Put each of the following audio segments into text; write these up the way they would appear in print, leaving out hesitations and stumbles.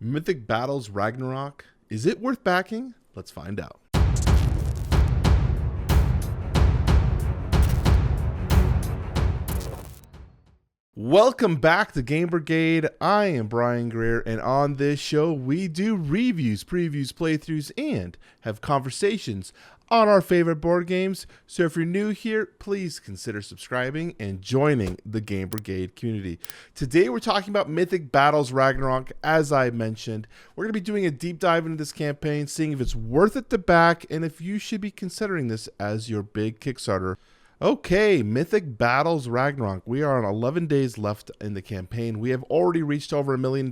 Mythic Battles Ragnarök, is it worth backing? Let's find out. Welcome back to Game Brigade. I am Brian Greer, and on this show we do reviews, previews, playthroughs, and have conversations on our favorite board games. So if you're new here, please consider subscribing and joining the Game Brigade community. Today we're talking about Mythic Battles Ragnarök. As I mentioned, we're going to be doing a deep dive into this campaign, seeing if it's worth it to back, and if you should be considering this as your big Kickstarter. Okay, Mythic Battles Ragnarök. We are on 11 days left in the campaign. We have already reached over $1 million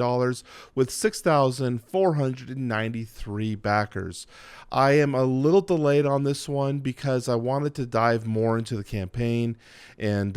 with 6,493 backers. I am a little delayed on this one because I wanted to dive more into the campaign and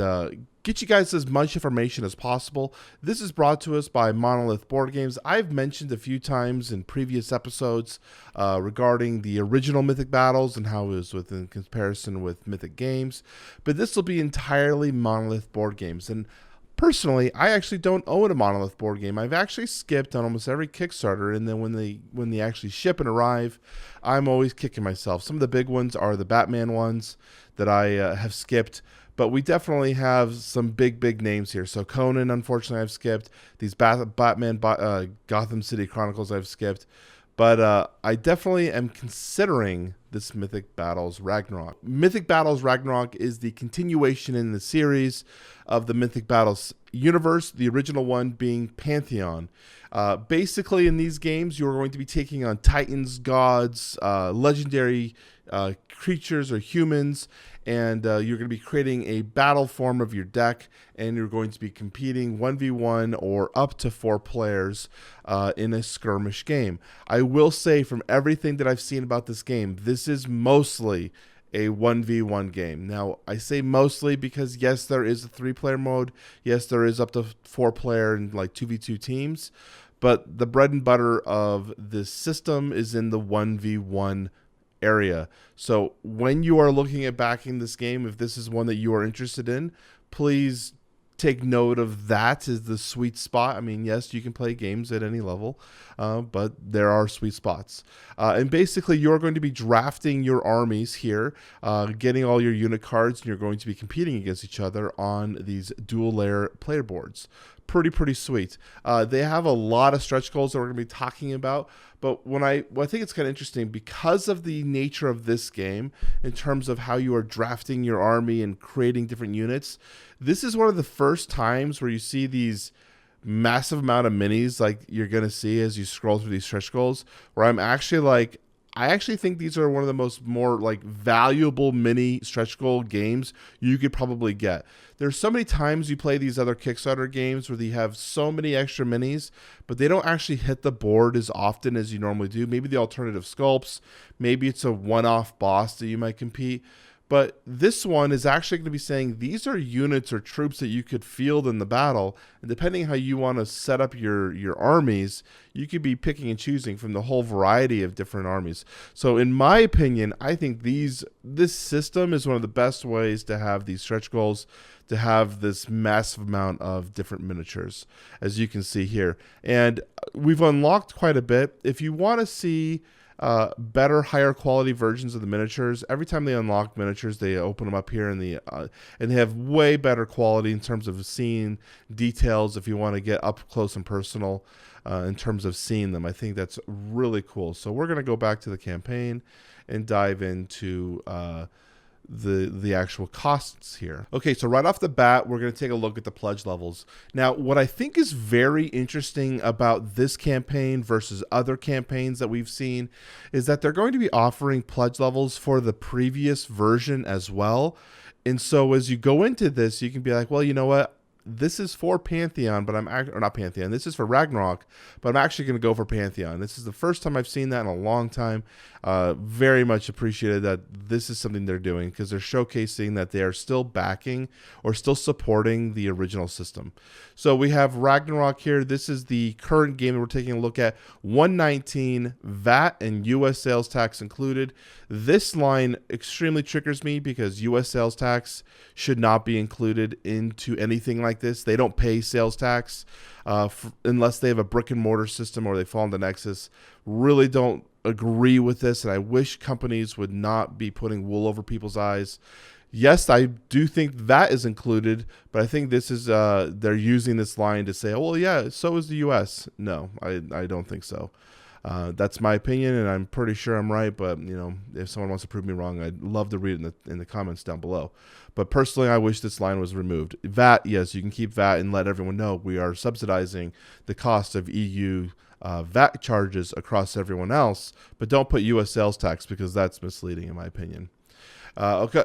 get you guys as much information as possible. This is brought to us by Monolith Board Games. I've mentioned a few times in previous episodes regarding the original Mythic Battles and how it was in comparison with Mythic Games, but this will be entirely Monolith Board Games. And personally, I actually don't own a Monolith board game. I've actually skipped on almost every Kickstarter, and then when they actually ship and arrive, I'm always kicking myself. Some of the big ones are the Batman ones that I have skipped. But we definitely have some big names here. So Conan, unfortunately, I've skipped. These Batman Gotham City Chronicles, I've skipped. But I definitely am considering this Mythic Battles Ragnarök. Mythic Battles Ragnarök is the continuation in the series of the Mythic Battles universe, the original one being Pantheon. Basically, in these games, you're going to be taking on titans, gods, legendary creatures or humans, and you're going to be creating a battle form of your deck, and you're going to be competing 1v1 or up to 4 players in a skirmish game. I will say, from everything that I've seen about this game, this is mostly a 1v1 game. Now, I say mostly because, yes, there is a 3-player mode. Yes, there is up to 4-player and like 2v2 teams. But the bread and butter of this system is in the 1v1 area. So when you are looking at backing this game, if this is one that you are interested in, please take note of that as the sweet spot. I mean, yes, you can play games at any level, but there are sweet spots. And basically, you're going to be drafting your armies here, getting all your unit cards, and you're going to be competing against each other on these dual layer player boards. Pretty sweet. They have a lot of stretch goals that we're going to be talking about, but I think it's kind of interesting because of the nature of this game in terms of how you are drafting your army and creating different units. This is one of the first times where you see these massive amount of minis like you're going to see as you scroll through these stretch goals, where I actually think these are one of the more like valuable mini stretch goal games you could probably get. There's so many times you play these other Kickstarter games where they have so many extra minis, but they don't actually hit the board as often as you normally do. Maybe the alternative sculpts, maybe it's a one-off boss that you might compete. But this one is actually going to be saying these are units or troops that you could field in the battle. And depending how you want to set up your armies, you could be picking and choosing from the whole variety of different armies. So in my opinion, I think this system is one of the best ways to have these stretch goals, to have this massive amount of different miniatures, as you can see here. And we've unlocked quite a bit. If you want to see better, higher quality versions of the miniatures, every time they unlock miniatures, they open them up here and they have way better quality in terms of seeing details. If you want to get up close and personal in terms of seeing them, I think that's really cool. So we're going to go back to the campaign and dive into the actual costs here. Okay, so right off the bat, we're going to take a look at the pledge levels. Now, what I think is very interesting about this campaign versus other campaigns that we've seen is that they're going to be offering pledge levels for the previous version as well. And so as you go into this, you can be like, well, you know what? This is for Pantheon, but not Pantheon. This is for Ragnarök, but I'm actually going to go for Pantheon. This is the first time I've seen that in a long time. Very much appreciated that this is something they're doing because they're showcasing that they are still backing or still supporting the original system. So we have Ragnarök here. This is the current game that we're taking a look at. $119 VAT and U.S. sales tax included. This line extremely triggers me because U.S. sales tax should not be included into anything like like this, they don't pay sales tax unless they have a brick and mortar system or they fall into Nexus. Really don't agree with this, and I wish companies would not be putting wool over people's eyes. Yes, I do think that is included, but I think this is they're using this line to say, oh, well, yeah, so is the U.S. No, I don't think so. That's my opinion, and I'm pretty sure I'm right. But if someone wants to prove me wrong, I'd love to read it in the comments down below. But personally, I wish this line was removed. VAT, yes, you can keep VAT and let everyone know we are subsidizing the cost of EU VAT charges across everyone else, but don't put U.S. sales tax because that's misleading in my opinion. Okay.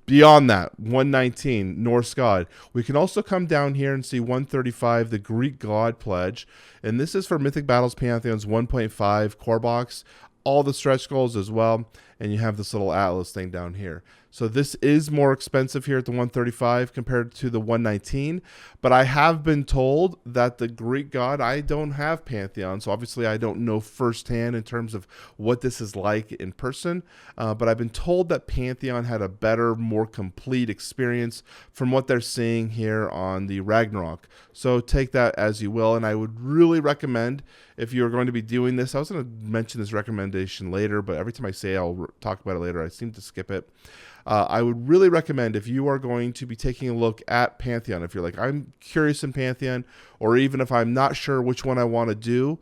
Beyond that, 119, Norse god. We can also come down here and see 135, the Greek god pledge. And this is for Mythic Battles Pantheon's 1.5 core box. All the stretch goals as well. And you have this little atlas thing down here. So this is more expensive here at the 135 compared to the 119. But I have been told that the Greek god, I don't have Pantheon. So obviously I don't know firsthand in terms of what this is like in person. But I've been told that Pantheon had a better, more complete experience from what they're seeing here on the Ragnarök. So take that as you will. And I would really recommend, if you're going to be doing this, I was going to mention this recommendation later, but every time I say I'll talk about it later, I seem to skip it. I would really recommend, if you are going to be taking a look at Pantheon, if you're like, I'm curious in Pantheon, or even if I'm not sure which one I want to do,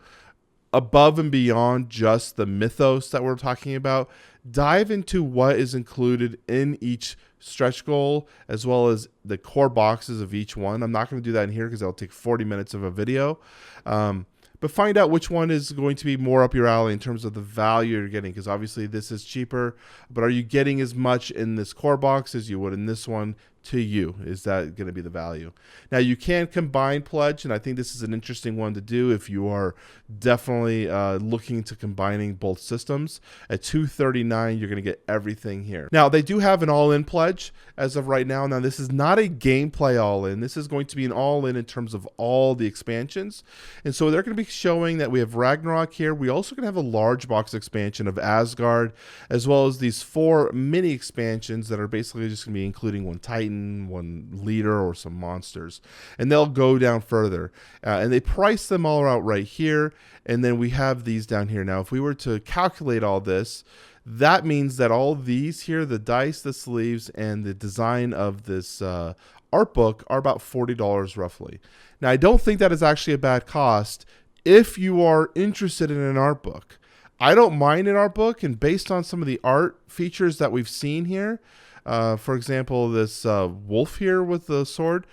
above and beyond just the mythos that we're talking about, dive into what is included in each stretch goal, as well as the core boxes of each one. I'm not going to do that in here because that'll take 40 minutes of a video. But find out which one is going to be more up your alley in terms of the value you're getting, because obviously this is cheaper, but are you getting as much in this core box as you would in this one to you? Is that going to be the value? Now, you can combine pledge, and I think this is an interesting one to do if you are definitely looking to combining both systems. At $239, you're going to get everything here. Now, they do have an all-in pledge as of right now. Now, this is not a gameplay all-in. This is going to be an all-in in terms of all the expansions. And so they're going to be showing that we have Ragnarök here. We also going to have a large box expansion of Asgard, as well as these 4 mini expansions that are basically just going to be including one Titan, one leader, or some monsters. And they'll go down further. And they price them all out right here. And then we have these down here. Now, if we were to calculate all this, that means that all these here, the dice, the sleeves, and the design of this art book are about $40 roughly. Now, I don't think that is actually a bad cost if you are interested in an art book. I don't mind an art book, and based on some of the art features that we've seen here, for example, this wolf here with the sword,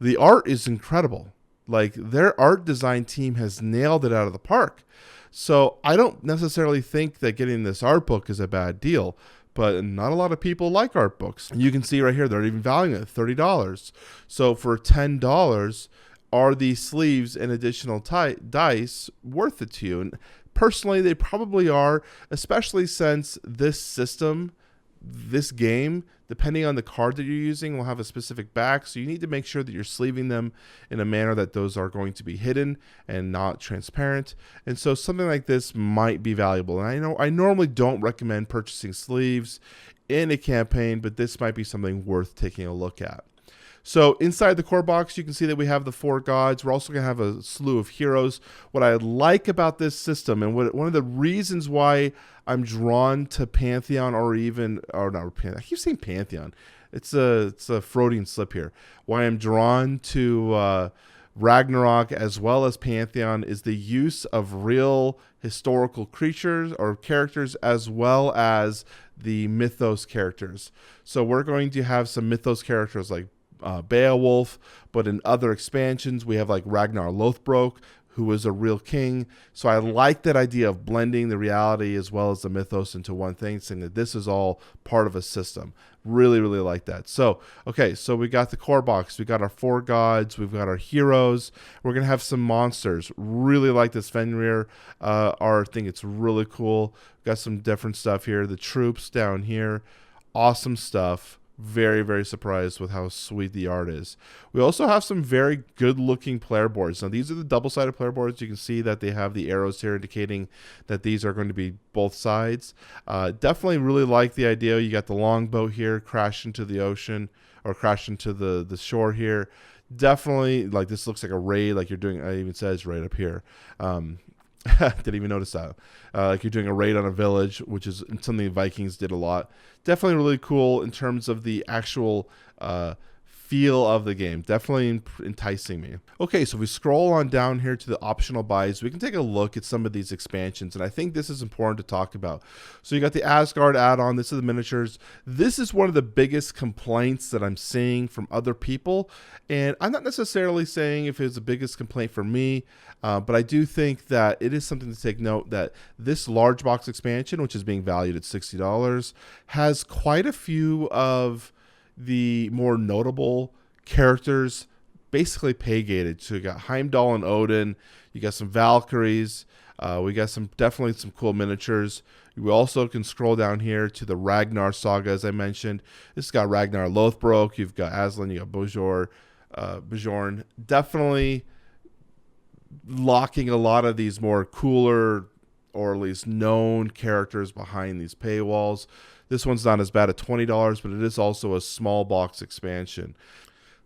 the art is incredible. Like, their art design team has nailed it out of the park. So I don't necessarily think that getting this art book is a bad deal, but not a lot of people like art books. You can see right here, they're even valuing it at $30. So for $10, are these sleeves and additional dice worth it to you? And personally, they probably are, especially since this system, this game, depending on the card that you're using, will have a specific back. So you need to make sure that you're sleeving them in a manner that those are going to be hidden and not transparent. And so something like this might be valuable. And I know I normally don't recommend purchasing sleeves in a campaign, but this might be something worth taking a look at. So inside the core box, you can see that we have the 4 gods. We're also going to have a slew of heroes. What I like about this system, and one of the reasons why I'm drawn to Pantheon, I keep saying Pantheon. It's a Freudian slip here. Why I'm drawn to Ragnarök as well as Pantheon is the use of real historical creatures or characters, as well as the mythos characters. So we're going to have some mythos characters like Beowulf, but in other expansions we have like Ragnar Lothbrok, who is a real king. So I like that idea of blending the reality as well as the mythos into one thing, saying that this is all part of a system. Really, really like that. So, okay, so we got the core box. We got our 4 gods. We've got our heroes. We're going to have some monsters. Really like this Fenrir art. I think it's really cool. Got some different stuff here. The troops down here. Awesome stuff. Very, very surprised with how sweet the art is. We also have some very good looking player boards. Now, these are the double-sided player boards. You can see that they have the arrows here indicating that these are going to be both sides. Definitely really like the idea. You got the longboat here crash into the ocean, or crash into the shore here. definitely, like, this looks like a raid, like you're doing, it even says right up here. Didn't even notice that. Like you're doing a raid on a village, which is something the Vikings did a lot. Definitely really cool in terms of the actual feel of the game. Definitely enticing me. Okay, so if we scroll on down here to the optional buys, we can take a look at some of these expansions, and I think this is important to talk about. So you got the Asgard add-on. This is the miniatures. This is one of the biggest complaints that I'm seeing from other people, and I'm not necessarily saying if it's the biggest complaint for me, but I do think that it is something to take note that this large box expansion, which is being valued at $60, has quite a few of the more notable characters basically pay gated. So you got Heimdall and Odin, you got some Valkyries, we got definitely some cool miniatures. You also can scroll down here to the Ragnar saga, as I mentioned. This has got Ragnar Lothbrok, you've got Aslan, you got Bjorn. Definitely locking a lot of these more cooler or at least known characters behind these paywalls. This one's not as bad at $20, but it is also a small box expansion.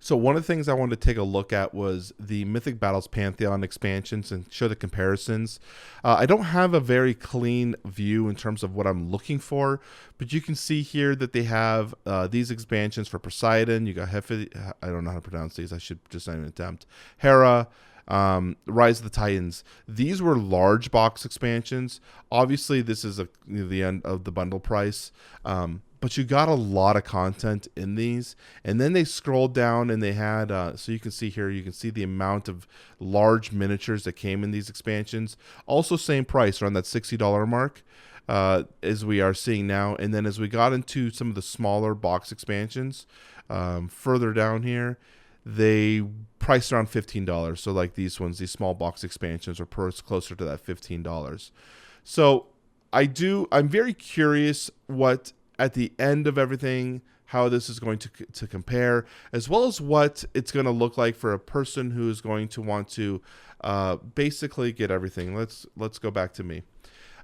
So one of the things I wanted to take a look at was the Mythic Battles Pantheon expansions and show the comparisons. I don't have a very clean view in terms of what I'm looking for, but you can see here that they have these expansions for Poseidon. You got I don't know how to pronounce these. I should just not even attempt. Hera, Rise of the Titans. These were large box expansions. Obviously, this is the end of the bundle price, but you got a lot of content in these. And then they scrolled down and they had, so you can see here, you can see the amount of large miniatures that came in these expansions. Also same price, around that $60 mark, as we are seeing now. And then as we got into some of the smaller box expansions, further down here, they priced around $15. So like these ones, these small box expansions are closer to that $15. So I'm very curious what at the end of everything, how this is going to compare, as well as what it's going to look like for a person who is going to want to basically get everything. Let's go back to me.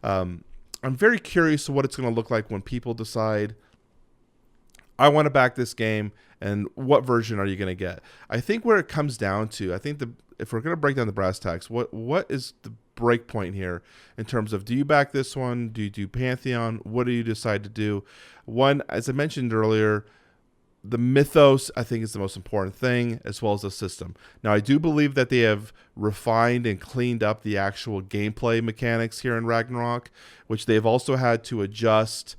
I'm very curious what it's going to look like when people decide, I want to back this game, and what version are you going to get? I think where it comes down to, I think if we're going to break down the brass tacks, what is the break point here in terms of, do you back this one? Do you do Pantheon? What do you decide to do? One, as I mentioned earlier, the mythos, I think, is the most important thing, as well as the system. Now, I do believe that they have refined and cleaned up the actual gameplay mechanics here in Ragnarök, which they've also had to adjust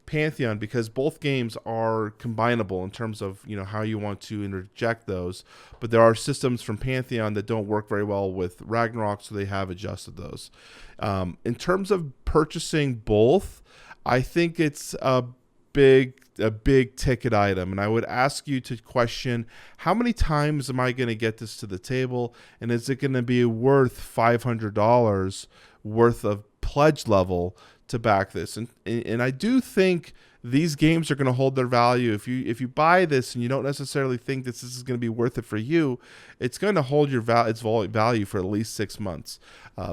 Pantheon, because both games are combinable in terms of how you want to interject those, but there are systems from Pantheon that don't work very well with Ragnarök, so they have adjusted those. In terms of purchasing both, I think it's a big ticket item, and I would ask you to question, how many times am I going to get this to the table, and is it going to be worth $500 worth of pledge level to back this? And I do think these games are going to hold their value. If you buy this and you don't necessarily think this is going to be worth it for you, it's going to hold its value for at least 6 months.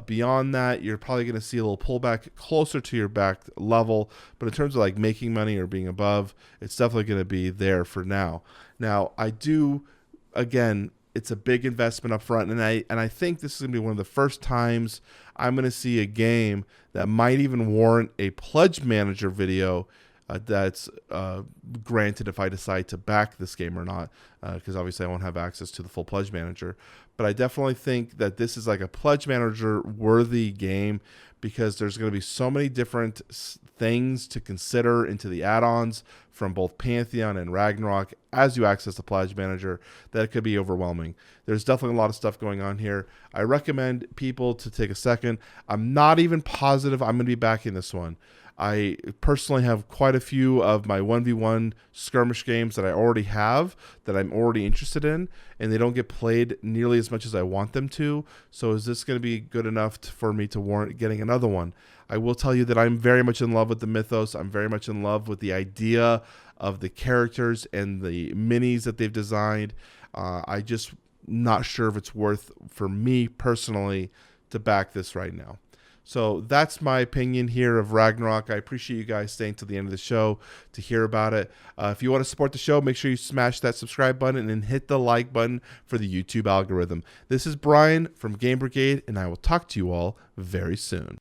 Beyond that, you're probably going to see a little pullback closer to your backed level. But in terms of like making money or being above, it's definitely going to be there for now. Now, again, it's a big investment up front, and I think this is going to be one of the first times I'm going to see a game that might even warrant a pledge manager video that's granted if I decide to back this game or not, because obviously I won't have access to the full pledge manager. But I definitely think that this is like a pledge manager worthy game, because there's going to be so many different things to consider into the add-ons from both Pantheon and Ragnarök as you access the pledge manager, that it could be overwhelming. There's definitely a lot of stuff going on here. I recommend people to take a second. I'm not even positive I'm going to be backing this one. I personally have quite a few of my 1v1 skirmish games that I already have, that I'm already interested in, and they don't get played nearly as much as I want them to. So is this going to be good enough for me to warrant getting another one? I will tell you that I'm very much in love with the mythos. I'm very much in love with the idea of the characters and the minis that they've designed. I just not sure if it's worth for me personally to back this right now. So that's my opinion here of Ragnarok. I appreciate you guys staying till the end of the show to hear about it. If you want to support the show, make sure you smash that subscribe button and hit the like button for the YouTube algorithm. This is Brian from Game Brigade, and I will talk to you all very soon.